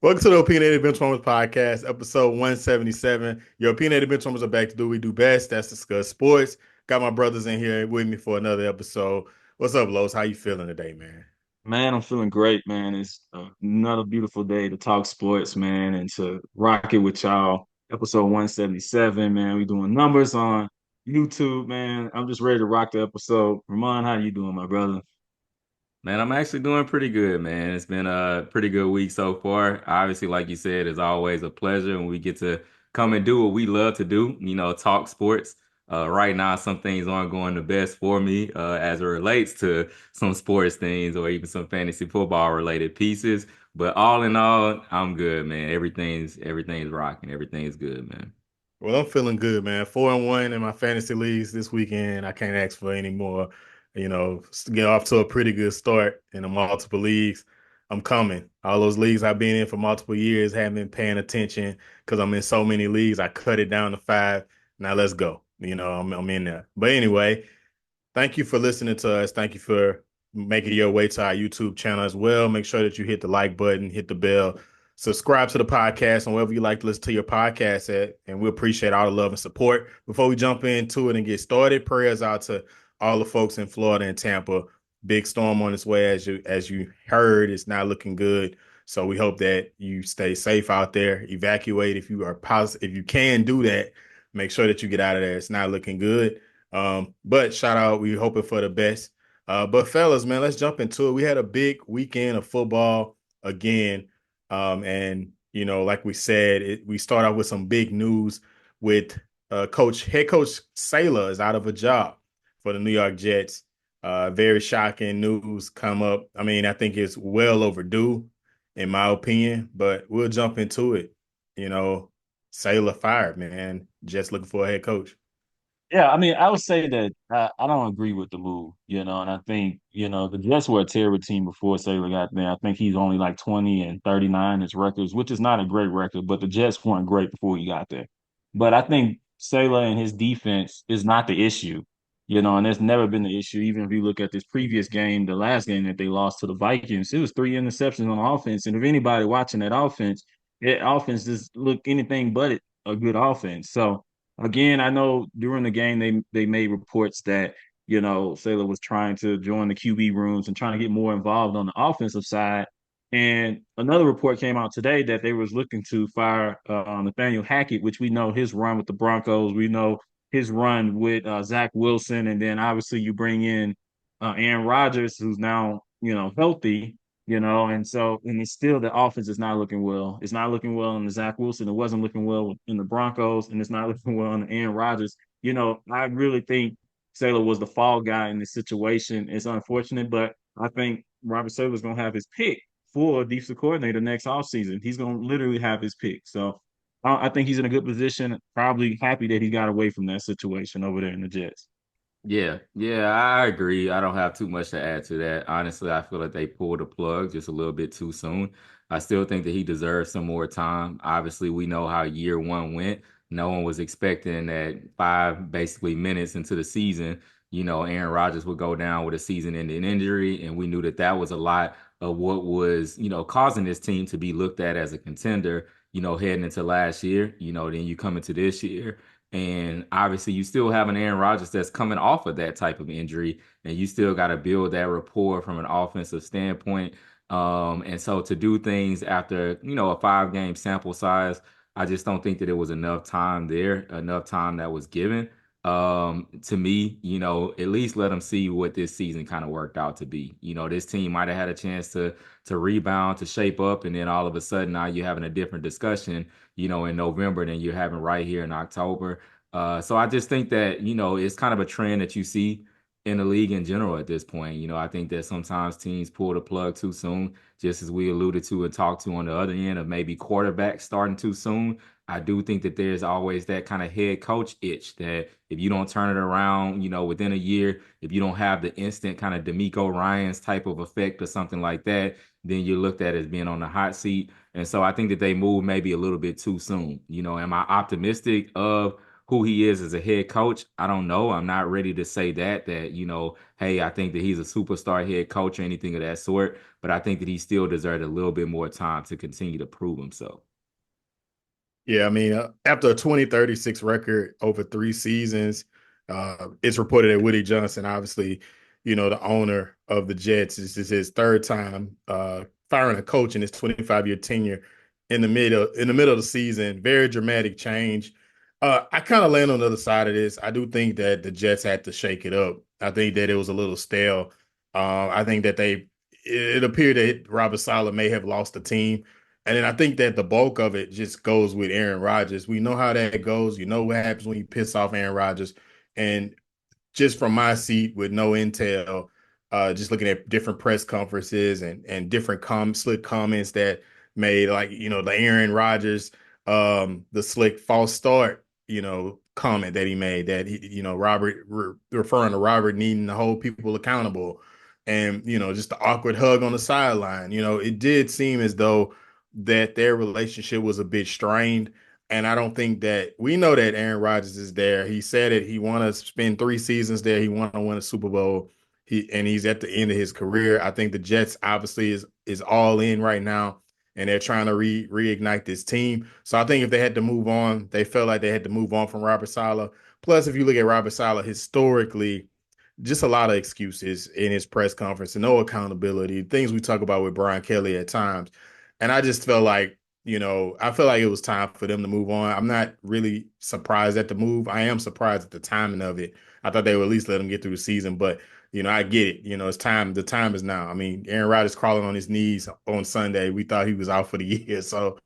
Welcome to the Opinionated Benchwarmers Podcast, episode 177. Your Opinionated Benchwarmers are back to do what we do best. That's discuss sports. Got my brothers in here with me for another episode. What's up, Los? How you feeling today, man? Man, I'm feeling great, man. It's another beautiful day to talk sports, man, and to rock it with y'all. Episode 177, man. We doing numbers on YouTube, man. I'm just ready to rock the episode. Ramon, how you doing, my brother? Man, I'm actually doing pretty good, man. It's been a pretty good week so far. Obviously, like you said, it's always a pleasure when we get to come and do what we love to do, talk sports. Right now, some things aren't going the best for me as it relates to some sports things or even some fantasy football related pieces. But all in all, I'm good, man. Everything's rocking. Everything's good, man. Well, I'm feeling good, man. 4-1 in my fantasy leagues this weekend. I can't ask for any more. Get off to a pretty good start in the multiple leagues. I'm coming. All those leagues I've been in for multiple years, haven't been paying attention because I'm in so many leagues. I cut it down to five. Now let's go. I'm in there. But anyway, thank you for listening to us. Thank you for making your way to our YouTube channel as well. Make sure that you hit the like button, hit the bell, subscribe to the podcast and wherever you like to listen to your podcast at. And we appreciate all the love and support. Before we jump into it and get started, prayers out to all the folks in Florida and Tampa. Big storm on its way, as you heard. It's not looking good. So we hope that you stay safe out there. Evacuate if you are positive. If you can do that, make sure that you get out of there. It's not looking good. But shout out, we hoping for the best. But fellas, man, let's jump into it. We had a big weekend of football again. And like we said, we start out with some big news with head coach Saleh is out of a job for the New York Jets. Very shocking news come up. I mean, I think it's well overdue, in my opinion, but we'll jump into it. You know, Saleh fired, man. Jets looking for a head coach. Yeah, I mean, I would say that I don't agree with the move, and I think, the Jets were a terrible team before Saylor got there. I think he's only like 20-39 his records, which is not a great record, but the Jets weren't great before he got there. But I think Saylor and his defense is not the issue, and there's never been the issue. Even if you look at this previous game, the last game that they lost to the Vikings, it was three interceptions on offense. And if anybody watching that offense just looked anything but a good offense. So again, I know during the game they made reports that Saylor was trying to join the QB rooms and trying to get more involved on the offensive side. And another report came out today that they was looking to fire Nathaniel Hackett, which we know his run with the Broncos. We know his run with Zach Wilson, and then obviously you bring in Aaron Rodgers, who's now healthy. And it's still the offense is not looking well. It's not looking well in the Zach Wilson. It wasn't looking well in the Broncos, and it's not looking well in the Aaron Rodgers. I really think Saylor was the fall guy in this situation. It's unfortunate, but I think Robert Saylor's going to have his pick for defensive coordinator next offseason. He's going to literally have his pick. So I think he's in a good position. Probably happy that he got away from that situation over there in the Jets. Yeah, I agree. I don't have too much to add to that. Honestly, I feel like they pulled the plug just a little bit too soon. I still think that he deserves some more time. Obviously, we know how year one went. No one was expecting that five basically minutes into the season, Aaron Rodgers would go down with a season-ending injury, and we knew that that was a lot of what was, causing this team to be looked at as a contender, heading into last year. Then you come into this year. And obviously, you still have an Aaron Rodgers that's coming off of that type of injury, and you still got to build that rapport from an offensive standpoint. And so to do things after, a 5 game sample size, I just don't think that it was enough time there, enough time that was given. To me, at least let them see what this season kind of worked out to be. This team might have had a chance to rebound, to shape up, and then all of a sudden now you're having a different discussion, in November than you're having right here in October. So I just think that, it's kind of a trend that you see in the league in general at this point. I think that sometimes teams pull the plug too soon, just as we alluded to and talked to on the other end of maybe quarterbacks starting too soon. I do think that there's always that kind of head coach itch that if you don't turn it around, within a year, if you don't have the instant kind of D'Amico Ryans type of effect or something like that, then you're looked at as being on the hot seat. And so I think that they moved maybe a little bit too soon. Am I optimistic of who he is as a head coach, I don't know. I'm not ready to say that, hey, I think that he's a superstar head coach or anything of that sort, but I think that he still deserved a little bit more time to continue to prove himself. Yeah, I mean, after a 20-36 record over 3 seasons, it's reported that Woody Johnson, obviously, the owner of the Jets, this is his third time firing a coach in his 25-year tenure in the middle of the season. Very dramatic change. I kind of land on the other side of this. I do think that the Jets had to shake it up. I think that it was a little stale. I think that it appeared that Robert Saleh may have lost the team. And then I think that the bulk of it just goes with Aaron Rodgers. We know how that goes. You know what happens when you piss off Aaron Rodgers. And just from my seat with no intel, just looking at different press conferences and different slick comments that made, like, the Aaron Rodgers, the slick false start, comment that he made, that Robert, referring to Robert needing to hold people accountable, and just the awkward hug on the sideline. It did seem as though that their relationship was a bit strained. And I don't think that we know that Aaron Rodgers is there. He said it. He want to spend 3 seasons there. He want to win a Super Bowl. He's at the end of his career. I think the Jets obviously is all in right now, and they're trying to reignite this team. So I think if they had to move on, they felt like they had to move on from Robert Saleh. Plus, if you look at Robert Saleh historically, just a lot of excuses in his press conference and no accountability. Things we talk about with Brian Kelly at times. And I just felt like, I feel like it was time for them to move on. I'm not really surprised at the move. I am surprised at the timing of it. I thought they would at least let him get through the season, but I get it. It's time. The time is now. I mean, Aaron Rodgers crawling on his knees on Sunday. We thought he was out for the year. So,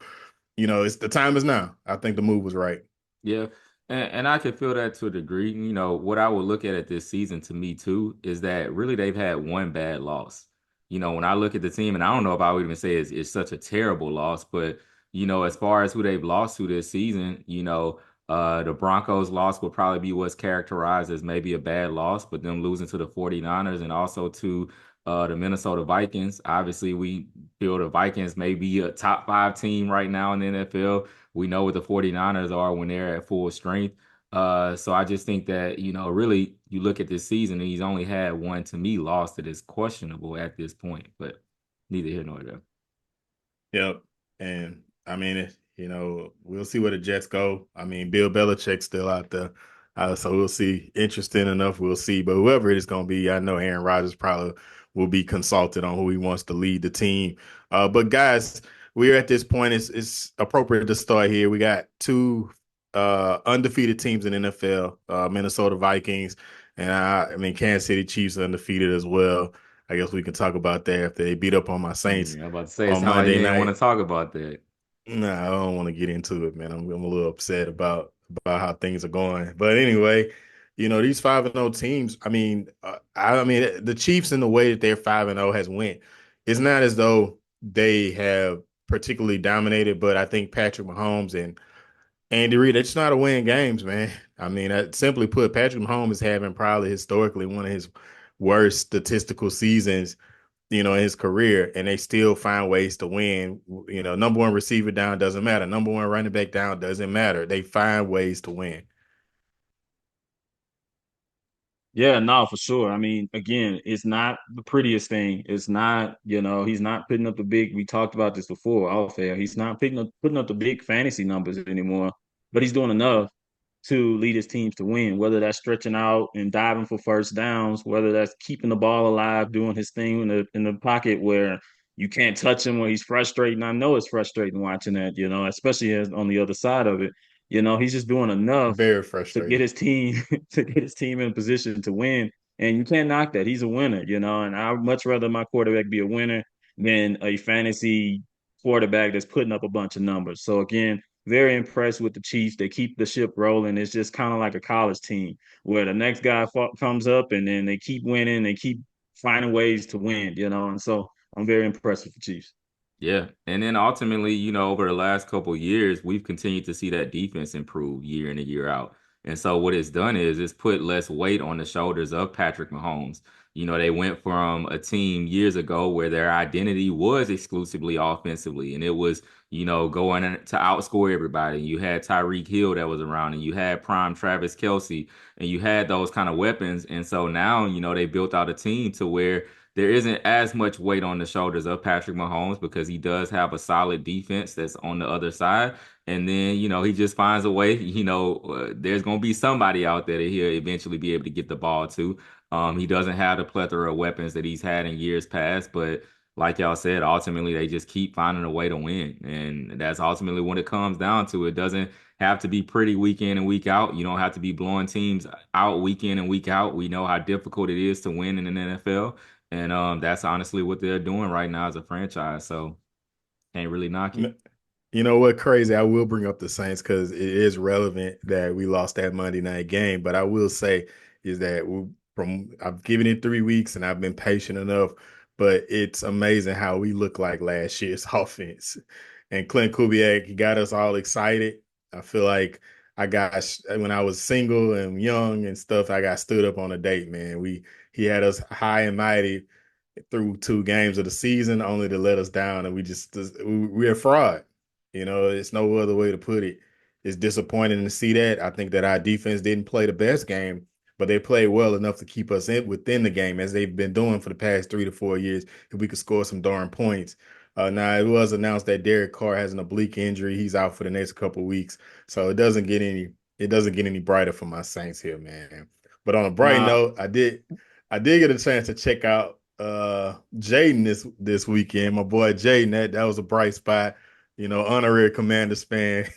it's the time is now. I think the move was right. Yeah. And I can feel that to a degree. What I would look at this season to me too is that really they've had one bad loss. When I look at the team, and I don't know if I would even say it's such a terrible loss, but as far as who they've lost to this season, the Broncos loss would probably be what's characterized as maybe a bad loss, but them losing to the 49ers and also to the Minnesota Vikings. Obviously, we feel the Vikings may be a top 5 team right now in the NFL. We know what the 49ers are when they're at full strength. So I just think that, really you look at this season and he's only had one, to me, loss that is questionable at this point, but neither here nor there. Yep. And I mean, we'll see where the Jets go. I mean, Bill Belichick's still out there. So we'll see. Interesting enough, we'll see. But whoever it is going to be, I know Aaron Rodgers probably will be consulted on who he wants to lead the team. But guys, we're at this point. It's appropriate to start here. We got two undefeated teams in NFL, Minnesota Vikings, and I mean, Kansas City Chiefs are undefeated as well. I guess we can talk about that if they beat up on my Saints I'm about to say, it on sounds like you Monday didn't want night. to talk about that. Nah, I don't want to get into it, man. I'm a little upset about how things are going. But anyway, these 5-0 teams. I mean, the Chiefs, in the way that they're 5-0 has went. It's not as though they have particularly dominated, but I think Patrick Mahomes and Andy Reid, they just know how to win games, man. I mean, simply put, Patrick Mahomes is having probably historically one of his worst statistical seasons, in his career, and they still find ways to win. Number one receiver down doesn't matter. Number one running back down doesn't matter. They find ways to win. Yeah, no, for sure. I mean, again, it's not the prettiest thing. It's not, he's not putting up the big, we talked about this before, off air. He's not putting up the big fantasy numbers anymore, but he's doing enough to lead his teams to win, whether that's stretching out and diving for first downs, whether that's keeping the ball alive, doing his thing in the pocket where you can't touch him, where he's frustrating. I know it's frustrating watching that, especially on the other side of it. He's just doing enough Very to get frustrating. his team to get his team in position to win. And you can't knock that. He's a winner, and I'd much rather my quarterback be a winner than a fantasy quarterback that's putting up a bunch of numbers. So again, very impressed with the Chiefs. They keep the ship rolling. It's just kind of like a college team where the next guy comes up and then they keep winning. They keep finding ways to win, and so I'm very impressed with the Chiefs. Yeah. And then ultimately, over the last couple of years, we've continued to see that defense improve year in and year out. And so what it's done is it's put less weight on the shoulders of Patrick Mahomes. They went from a team years ago where their identity was exclusively offensively, and it was, going to outscore everybody. You had Tyreek Hill that was around, and you had prime Travis Kelce, and you had those kind of weapons. And so now, they built out a team to where there isn't as much weight on the shoulders of Patrick Mahomes because he does have a solid defense that's on the other side. And then, he just finds a way, there's going to be somebody out there that he'll eventually be able to get the ball to. He doesn't have the plethora of weapons that he's had in years past, but like y'all said, ultimately they just keep finding a way to win. And that's ultimately what it comes down to. It doesn't have to be pretty week in and week out. You don't have to be blowing teams out week in and week out. We know how difficult it is to win in an NFL. And that's honestly what they're doing right now as a franchise. So can't really knock it. You know what? Crazy. I will bring up the Saints because it is relevant that we lost that Monday night game. But I will say is that I've given it 3 weeks and I've been patient enough. But it's amazing how we look like last year's offense. And Clint Kubiak, he got us all excited. I feel like when I was single and young and stuff, I got stood up on a date, man. He had us high and mighty through 2 games of the season, only to let us down, and we're a fraud. It's no other way to put it. It's disappointing to see that. I think that our defense didn't play the best game, but they played well enough to keep us within the game as they've been doing for the past 3 to 4 years. If we could score some darn points. Now it was announced that Derek Carr has an oblique injury. He's out for the next couple of weeks, so it doesn't get any brighter for my Saints here, man. But on a bright Nah, note, I did get a chance to check out Jayden this weekend. My boy Jayden, that was a bright spot. Honorary Commanders fan.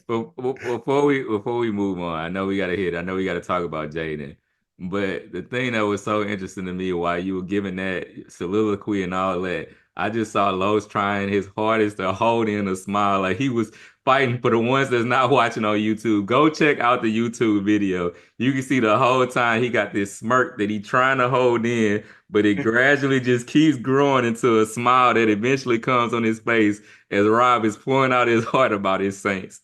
But before we move on, I know we gotta talk about Jaden. But the thing that was so interesting to me while you were giving that soliloquy and all that, I just saw Los trying his hardest to hold in a smile, like he was fighting. For the ones that's not watching on YouTube, go check out the YouTube video. You can see the whole time he got this smirk that he trying to hold in, but it gradually just keeps growing into a smile that eventually comes on his face as Rob is pouring out his heart about his Saints.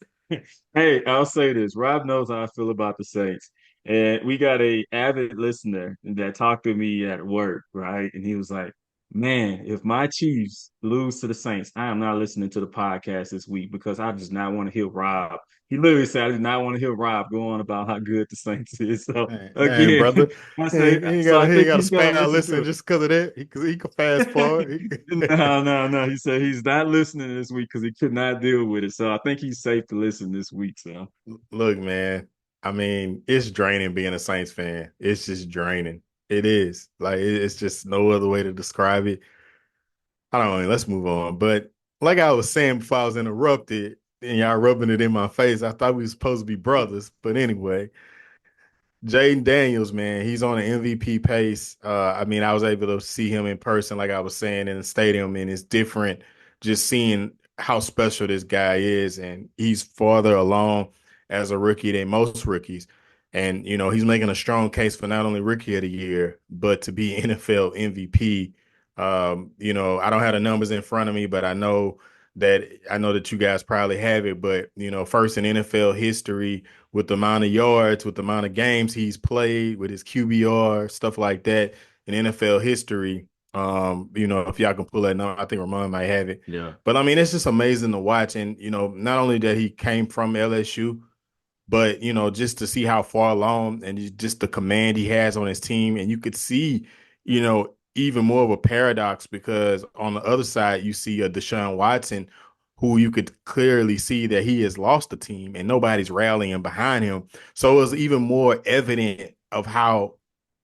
hey, I'll say this. Rob knows how I feel about the Saints. And we got a avid listener that talked to me at work, right? And he was like, man, if my Chiefs lose to the Saints, I am not listening to the podcast this week because I just not want to hear Rob. He literally said, I did not want to hear Rob go on about how good the Saints is. So Dang, again, brother. I He say, ain't, he ain't so got I he ain't think got to he's gonna spam listen to listen it. just because of that. He can fast forward. No, no, no. He said he's not listening this week because he could not deal with it. So I think he's safe to listen this week. So Look, man. I mean, it's draining being a Saints fan. It's just draining. It is. Like it's just no other way to describe it. I don't know. Let's move on. But like I was saying before I was interrupted, and y'all rubbing it in my face, I thought we were supposed to be brothers. But anyway, Jayden Daniels, man, he's on an MVP pace. I mean, I was able to see him in person, like I was saying, in the stadium, and it's different just seeing how special this guy is. And he's farther along as a rookie than most rookies. And, he's making a strong case for not only rookie of the year, but to be NFL MVP. I don't have the numbers in front of me, but I know that you guys probably have it, but first in NFL history with the amount of yards, with the amount of games he's played, with his QBR, stuff like that in NFL history. If y'all can pull that number, I think Ramon might have it. Yeah. But I mean, it's just amazing to watch. And, not only that he came from LSU, but just to see how far along and just the command he has on his team, and you could see, even more of a paradox because on the other side you see a Deshaun Watson, who you could clearly see that he has lost the team and nobody's rallying behind him. So it was even more evident of how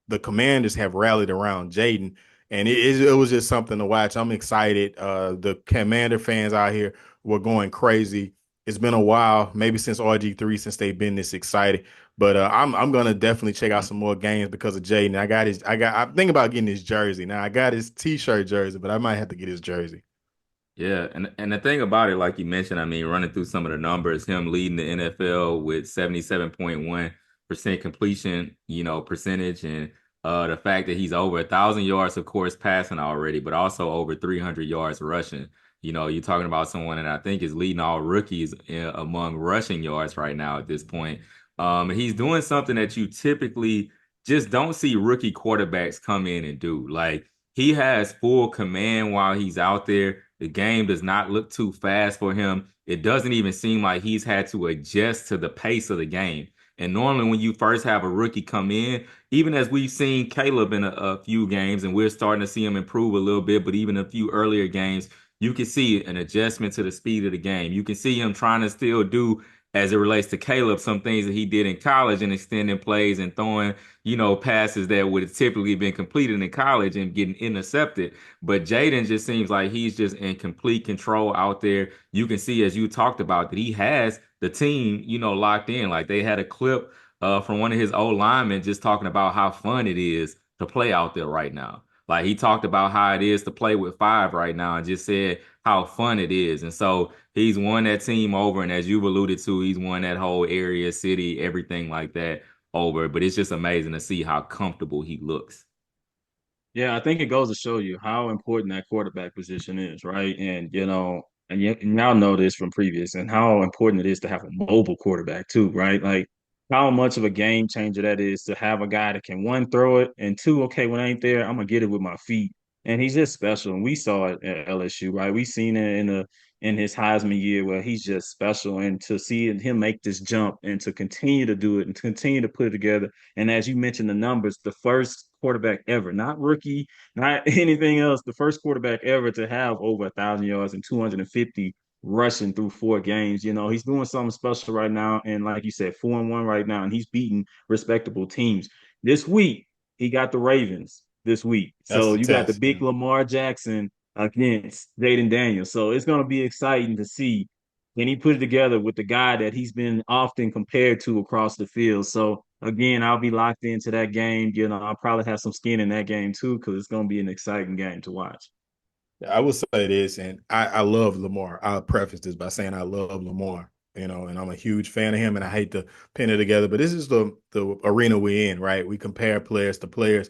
the Commanders have rallied around Jayden, and it was just something to watch. I'm excited. The Commander fans out here were going crazy. It's been a while, maybe since RG3, since they've been this excited. But I'm gonna definitely check out some more games because of Jayden. I'm thinking about getting his jersey. Now I got his T-shirt jersey, but I might have to get his jersey. Yeah, and the thing about it, like you mentioned, I mean, running through some of the numbers, him leading the NFL with 77.1% completion, percentage, and the fact that he's over 1,000 yards, of course, passing already, but also over 300 yards rushing. You're talking about someone that I think is leading all rookies among rushing yards right now at this point. And he's doing something that you typically just don't see rookie quarterbacks come in and do. Like he has full command while he's out there. The game does not look too fast for him. It doesn't even seem like he's had to adjust to the pace of the game. And normally, when you first have a rookie come in, even as we've seen Caleb in a few games, and we're starting to see him improve a little bit, but even a few earlier games, you can see an adjustment to the speed of the game. You can see him trying to still do, as it relates to Caleb, some things that he did in college and extending plays and throwing, passes that would have typically been completed in college and getting intercepted. But Jayden just seems like he's just in complete control out there. You can see, as you talked about, that he has the team, locked in. Like they had a clip from one of his old linemen just talking about how fun it is to play out there right now. Like he talked about how it is to play with five right now and just said how fun it is. And so he's won that team over. And as you've alluded to, he's won that whole area, city, everything like that over. But it's just amazing to see how comfortable he looks. Yeah, I think it goes to show you how important that quarterback position is, right? And y'all know this from previous, and how important it is to have a mobile quarterback too, right? Like how much of a game changer that is to have a guy that can, one, throw it, and two, okay, when I ain't there, I'm gonna get it with my feet. And he's just special. And we saw it at LSU, right? We seen it in his Heisman year where he's just special. And to see him make this jump and to continue to do it and to continue to put it together. And as you mentioned the numbers, the first quarterback ever, not rookie, not anything else, the first quarterback ever to have over 1,000 yards and 250 rushing through 4 games. He's doing something special right now. And like you said, 4-1 right now, and he's beating respectable teams. This week, he got the Ravens this week. That's So the you got the test. big Yeah. Lamar Jackson against Jayden Daniels. So it's going to be exciting to see. And he put it together with the guy that he's been often compared to across the field. So again, I'll be locked into that game. I'll probably have some skin in that game too, because it's going to be an exciting game to watch. I will say this, and I love Lamar. I'll preface this by saying I love Lamar, and I'm a huge fan of him, and I hate to pin it together, but this is the arena we're in, right? We compare players to players.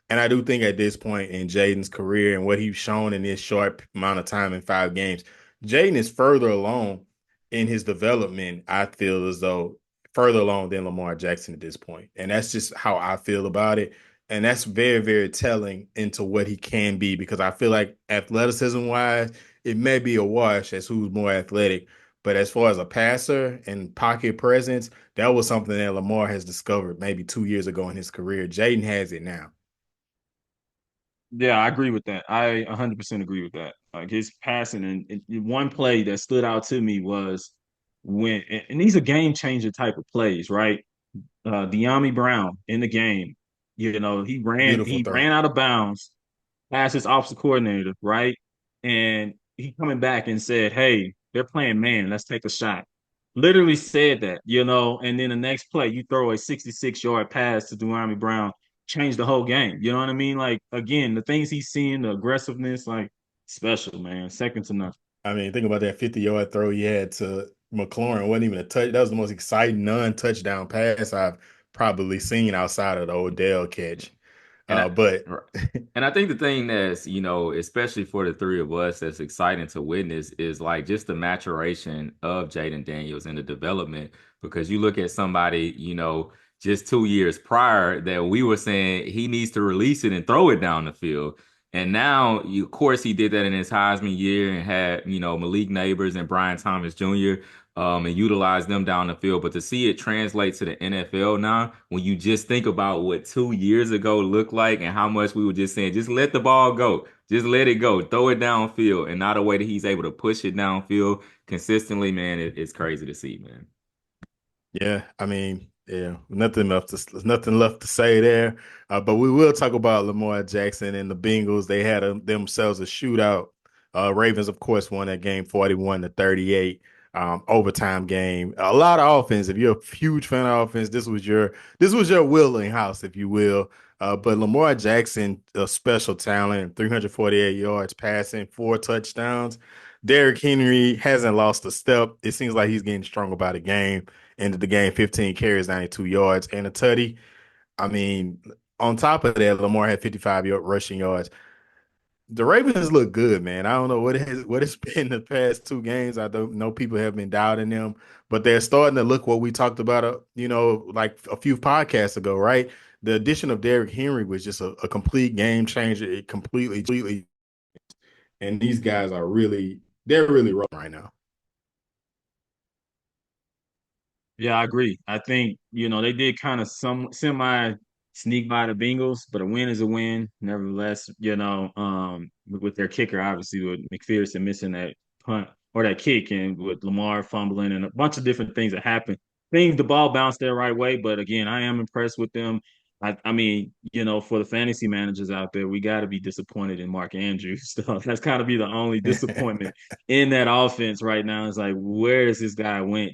And I do think at this point in Jayden's career and what he's shown in this short amount of time in 5 games, Jayden is further along in his development, I feel as though further along than Lamar Jackson at this point. And that's just how I feel about it. And that's very, very telling into what he can be because I feel like athleticism wise, it may be a wash as who's more athletic. But as far as a passer and pocket presence, that was something that Lamar has discovered maybe 2 years ago in his career. Jayden has it now. Yeah, I agree with that. I 100% agree with that. Like his passing and one play that stood out to me was when, and these are game changer type of plays, right? De'Ami Brown in the game, he ran Beautiful he throw. ran out of bounds past his offensive coordinator, right? And he coming back and said, "Hey, they're playing man. Let's take a shot." Literally said that, and then the next play, you throw a 66-yard pass to De'Ami Brown, change the whole game. You know what I mean? Like again, the things he's seeing, the aggressiveness, like special, man, second to none. I mean, think about that 50-yard throw he had to McLaurin. Wasn't even a touch. That was the most exciting non-touchdown pass I've probably seen outside of the Odell catch. And I, But and I think the thing that's, especially for the three of us, that's exciting to witness is like just the maturation of Jayden Daniels and the development. Because you look at somebody, just 2 years prior that we were saying he needs to release it and throw it down the field. And now, of course, he did that in his Heisman year and had, Malik Neighbors and Brian Thomas Jr. And utilize them down the field. But to see it translate to the NFL now, when you just think about what 2 years ago looked like and how much we were just saying, just let the ball go, just let it go, throw it downfield, and not a way that he's able to push it downfield consistently, man, it's crazy to see, man. yeah, I mean, yeah, nothing left to say there. But we will talk about Lamar Jackson and the Bengals. They had themselves a shootout. Ravens, of course, won that game 41-38. Overtime game. A lot of offense. If you're a huge fan of offense, this was your willing house, if you will. But Lamar Jackson, a special talent, 348 yards passing, 4 touchdowns. Derrick Henry hasn't lost a step. It seems like he's getting stronger by the game. Ended the game 15 carries, 92 yards, and a tutty. I mean, on top of that, Lamar had 55 rushing yards. The Ravens look good, man. I don't know what it's been the past 2 games. I don't know people have been doubting them, but they're starting to look what we talked about, like a few podcasts ago, right? the addition of Derrick Henry was just a complete game changer. It completely, and these guys are they're really rolling right now. Yeah, I agree. I think, they did kind of some semi sneak by the Bengals, but a win is a win. Nevertheless, with their kicker, obviously, with McPherson missing that punt or that kick, and with Lamar fumbling and a bunch of different things that happened. The ball bounced their right way, but again, I am impressed with them. I mean, for the fantasy managers out there, we got to be disappointed in Mark Andrews. So that's kind of be the only disappointment in that offense right now. It's like, where is this guy went?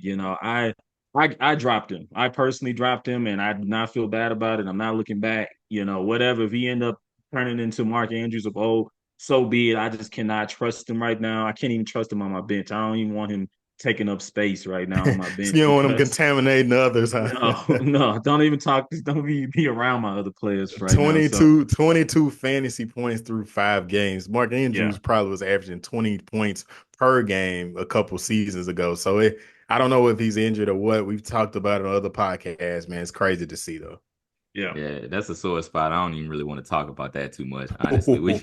I dropped him. I personally dropped him, and I do not feel bad about it. I'm not looking back. Whatever. If he end up turning into Mark Andrews of old, so be it. I just cannot trust him right now. I can't even trust him on my bench. I don't even want him taking up space right now on my So bench you don't want them because contaminating others, huh? no, no, don't even talk. Don't be around my other players right now. So 22 fantasy points through 5 games. Mark yeah, Andrews probably was averaging 20 points per game a couple seasons ago. So I don't know if he's injured or what. We've talked about it on other podcasts, man. It's crazy to see though. yeah, Yeah, that's a sore spot. I don't even really want to talk about that too much, honestly. We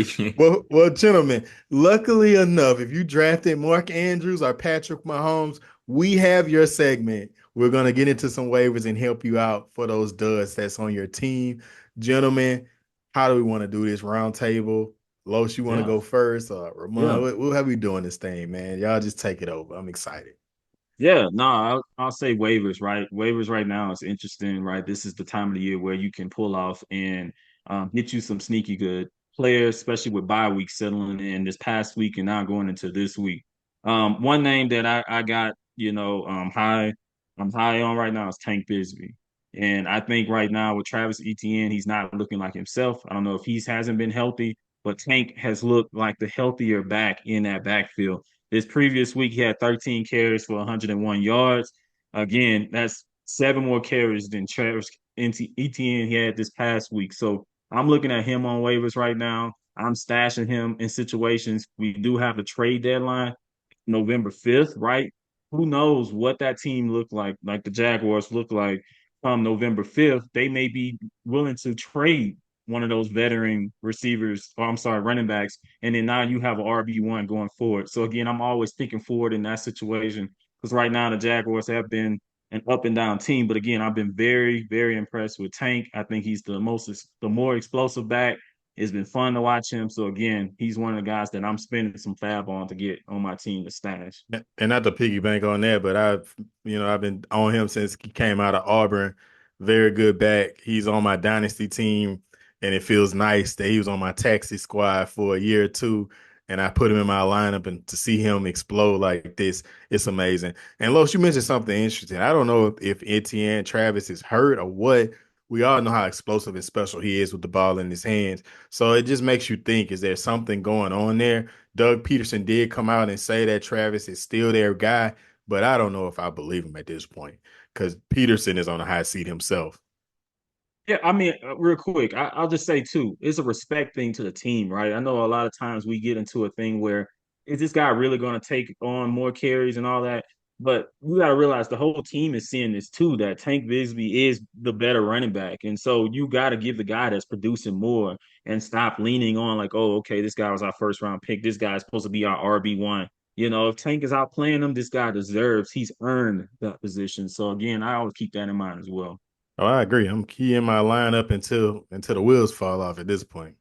can. Well, gentlemen, luckily enough, if you drafted Mark Andrews or Patrick Mahomes, we have your segment. We're gonna get into some waivers and help you out for those duds that's on your team. Gentlemen, how do we want to do this round table? Los, you want to yeah, go first? Ramon, yeah. we'll have you doing this thing, man. Y'all just take it over. I'm excited. Yeah, no, I'll say waivers, right? Waivers right now is interesting, right? This is the time of the year where you can pull off and get you some sneaky good players, especially with bye week settling in this past week and now going into this week. One name that I got, I'm high on right now is Tank Bigsby. And I think right now with Travis Etienne, he's not looking like himself. I don't know if he hasn't been healthy, but Tank has looked like the healthier back in that backfield. This previous week, he had 13 carries for 101 yards. Again, that's 7 more carries than Travis Etienne he had this past week. So I'm looking at him on waivers right now. I'm stashing him in situations. We do have a trade deadline November 5th, right? Who knows what that team looked like the Jaguars look like come November 5th. They may be willing to trade one of those veteran receivers, or I'm sorry, running backs, and then now you have an RB1 going forward. So again, I'm always thinking forward in that situation because right now the Jaguars have been an up and down team. But again, I've been very, very impressed with Tank. I think he's the more explosive back. It's been fun to watch him. So again, he's one of the guys that I'm spending some fab on to get on my team to stash. And not to piggy bank on that, but I've been on him since he came out of Auburn. Very good back. He's on my dynasty team, and it feels nice that he was on my taxi squad for a year or two, and I put him in my lineup, and to see him explode like this, it's amazing. And Los, you mentioned something interesting. I don't know if Etienne Travis is hurt or what. We all know how explosive and special he is with the ball in his hands. So it just makes you think, is there something going on there? Doug Peterson did come out and say that Travis is still their guy, but I don't know if I believe him at this point because Peterson is on a high seat himself. Yeah, I mean, real quick, I'll just say too, it's a respect thing to the team, right? I know a lot of times we get into a thing where is this guy really going to take on more carries and all that? But you got to realize the whole team is seeing this too, that Tank Bigsby is the better running back. And so you got to give the guy that's producing more and stop leaning on like, oh, okay, this guy was our first round pick. This guy's supposed to be our RB1. If Tank is out playing him, this guy he's earned that position. So again, I always keep that in mind as well. Oh, I agree. I'm keying my lineup until the wheels fall off at this point.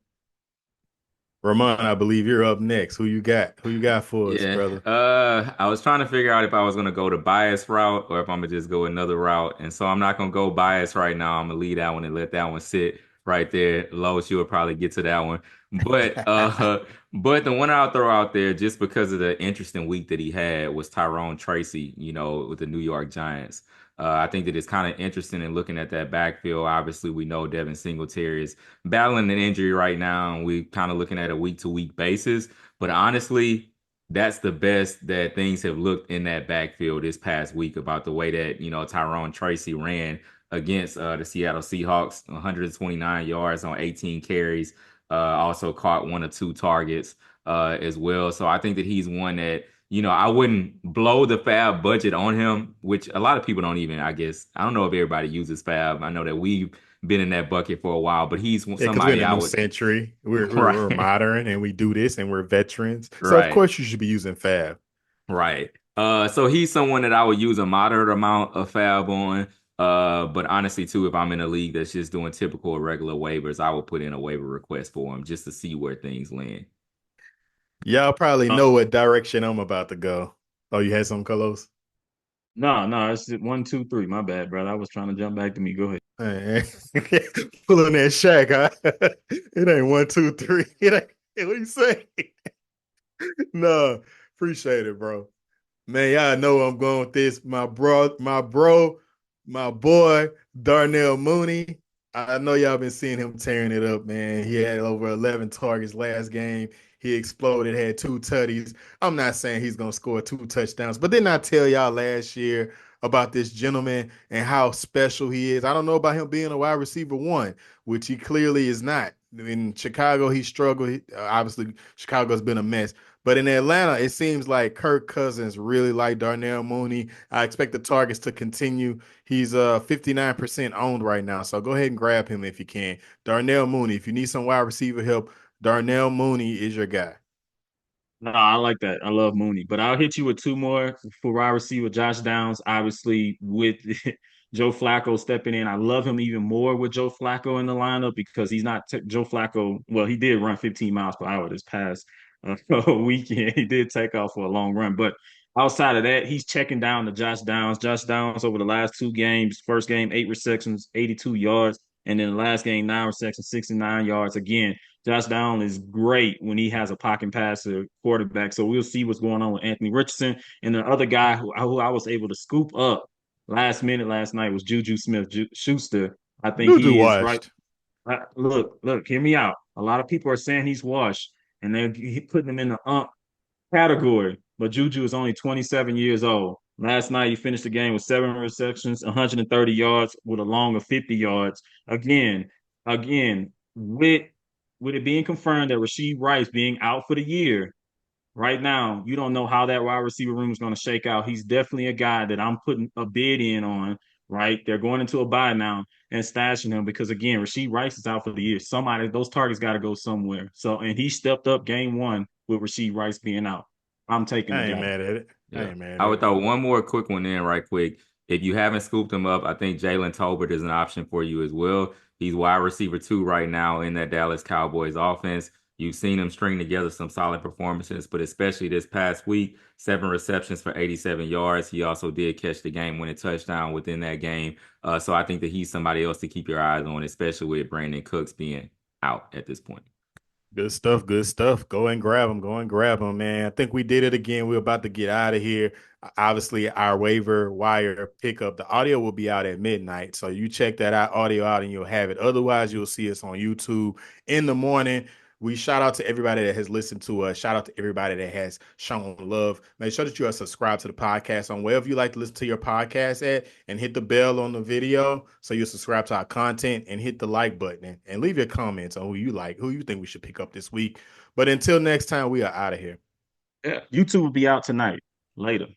Ramon, I believe you're up next. Who you got? Who you got for us, Yeah. brother? I was trying to figure out if I was gonna go the bias route or if I'm gonna just go another route. And so I'm not gonna go bias right now. I'm gonna leave that one and let that one sit right there. Lois, you will probably get to that one. But but the one I'll throw out there just because of the interesting week that he had was Tyrone Tracy, with the New York Giants. I think that it's kind of interesting in looking at that backfield. Obviously, we know Devin Singletary is battling an injury right now, and we kind of looking at a week-to-week basis. But honestly, that's the best that things have looked in that backfield this past week about the way that, Tyrone Tracy ran against the Seattle Seahawks, 129 yards on 18 carries, also caught 1 or 2 targets as well. So I think that he's one that, I wouldn't blow the Fab budget on him, which a lot of people don't even, I guess. I don't know if everybody uses Fab. I know that we've been in that bucket for a while, but he's Yeah, because we're in somebody a I new would, century. We're right, modern and we do this and we're veterans. So of right, course you should be using Fab. right. So he's someone that I would use a moderate amount of Fab on. But honestly, too, if I'm in a league that's just doing typical or regular waivers, I would put in a waiver request for him just to see where things land. Y'all probably Uh, know what direction I'm about to go. Oh, you had some, Carlos? no, it's 1, 2, 3. My bad, brother. I was trying to jump back to me. Go ahead. Hey, pulling that shack, huh? It ain't 1, 2, 3. It ain't, what do you say? No, appreciate it, bro. Man, y'all know I'm going with this. My boy, Darnell Mooney. I know y'all been seeing him tearing it up, man. He had over 11 targets last game. He exploded, had 2 tutties. I'm not saying he's going to score 2 touchdowns, but didn't I tell y'all last year about this gentleman and how special he is? I don't know about him being a wide receiver one, which he clearly is not. In Chicago, he struggled. Obviously, Chicago's been a mess. But in Atlanta, it seems like Kirk Cousins really like Darnell Mooney. I expect the targets to continue. He's 59% owned right now. So go ahead and grab him if you can. Darnell Mooney. If you need some wide receiver help, Darnell Mooney is your guy. No, I like that. I love Mooney, but I'll hit you with two more for wide receiver. Josh Downs, obviously with Joe Flacco stepping in. I love him even more with Joe Flacco in the lineup because he's not Joe Flacco. Well, he did run 15 miles per hour this past weekend. He did take off for a long run, but outside of that, he's checking down to Josh Downs. Josh Downs over the last 2 games. First game, 8 receptions, 82 yards, and then the last game, 9 receptions, 69 yards. Again, Josh Downs is great when he has a pocket passer quarterback. So we'll see what's going on with Anthony Richardson. And the other guy who I was able to scoop up last minute last night was Juju Smith Schuster. I think Juju he is right. washed. Look, hear me out. A lot of people are saying he's washed, and they're putting him in the category. But Juju is only 27 years old. Last night, he finished the game with 7 receptions, 130 yards, with a long of 50 yards. Again, with it being confirmed that Rashee Rice being out for the year, right now, you don't know how that wide receiver room is going to shake out. He's definitely a guy that I'm putting a bid in on, right? They're going into a buy now and stashing him because, again, Rashee Rice is out for the year. Somebody, those targets got to go somewhere. So, and he stepped up game one with Rashee Rice being out. I'm taking the I ain't guy. mad at it. I Yeah. ain't mad I at would it. throw one more quick one in right quick. If you haven't scooped him up, I think Jalen Tolbert is an option for you as well. He's wide receiver 2 right now in that Dallas Cowboys offense. You've seen him string together some solid performances, but especially this past week, 7 receptions for 87 yards. He also did catch the game-winning touchdown within that game. So I think that he's somebody else to keep your eyes on, especially with Brandon Cooks being out at this point. Good stuff. Good stuff. Go and grab them. Go and grab them, man. I think we did it again. We're about to get out of here. Obviously, our waiver wire pickup, the audio will be out at midnight. So you check that audio out and you'll have it. Otherwise, you'll see us on YouTube in the morning. We shout out to everybody that has listened to us. Shout out to everybody that has shown love. Make sure that you are subscribed to the podcast on wherever you like to listen to your podcast at, and hit the bell on the video so you'll subscribe to our content and hit the like button and leave your comments on who you like, who you think we should pick up this week. But until next time, we are out of here. Yeah. YouTube will be out tonight. Later.